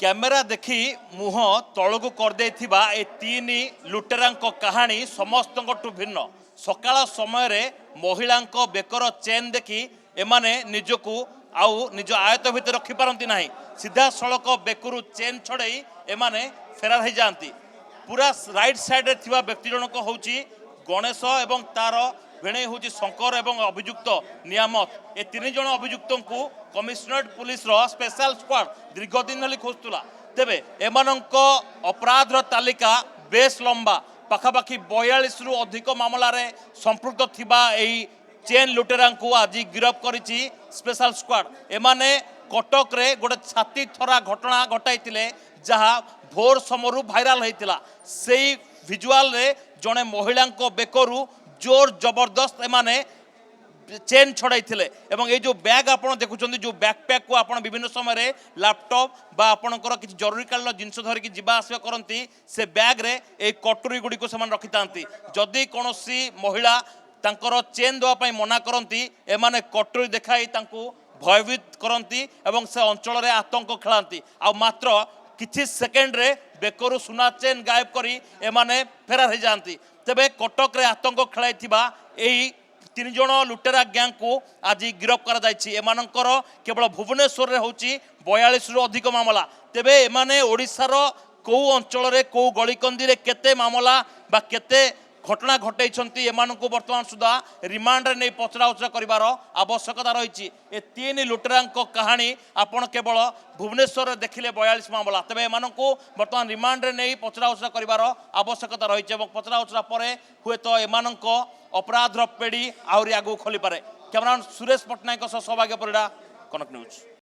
Camera देखी मुह तलू करदे ए तीन लुटेरांक कहानी समस्त भिन्न सकाळ समय महिला बेकर चेन देखी एमाने निजकू आउ निज आयत भितर रखिपारती ना सीधा सड़क बेकरू चेन छड़ई एमाने फेरार हो जाती पूरा राइट साइड थिबा व्यक्ति जनक होची गणेश एवं तार भेणे हूँ शंकर एवं अभियुक्त नियामत ए तीन जन अभियुक्त को कमिशनरेट पुलिस स्पेशल स्क्वाड दीर्घ दिन हली खोजुला तेबे एमानंक अपराधर तालिका बेस लंबा पाखापाखि 42 रु अधिक मामलार संपृक्त थिबा एही चेन लुटेरा को आज गिरफ करिछि स्पेशल स्क्वाड एमाने कटक रे गोटे छाती थरा घटना घटाई जहाँ भोर समरू भाइराल होता से भिजुआल रे जड़े महिला बेकरू जोर जबरदस्त एमाने चेन छड़ाई एवं ये जो बैग आप देखुं जो बैकपैक को आप विभिन्न समय लैपटॉप बा आपणकर किसी जरूरीकालीन जिनस धरिकी जीवा आसिया करती से बैग रे ए कटोरी गुड़ी को रखि था जदि कौन महिला तांकर चेन देवाई मना करती एमाने कटोरी देखाई भयभीत करती एवं से अंचल आतंक खेलाती आ मात्र किछि सेकेंड रे बेकरू सुना चेन गायब करी एमाने फेरार हो जाती तेबे कटक रे आतंक खेलाई तीन जन लुटेरा गैंग को आज गिरफ कर केवल भुवनेश्वर रे होची 42 रु अधिक मामला तेबे एमाने ओडिशार कौ अंचल कौ गलिकंदी रे केते मामला बा केते घटना घटाई एमानंकु वर्तमान सुधा रिमांड रे नहीं पचरा उचरा करिवार आवश्यकता रही ए तीन लुटेरांक कहानी आपण केवल भुवनेश्वर रे देखिले 42 मामला तेबे एमानंकु वर्तमान रिमांड रे नहीं पचरा उचरा करिवार आवश्यकता रही पचरा उचरा परे हुए तो एमानंक अपराधर पेड़ी आहरी आगू खोली पारे कैमरामैन सुरेश पट्टनायक सौभाग्य परिड़ा कनक न्यूज।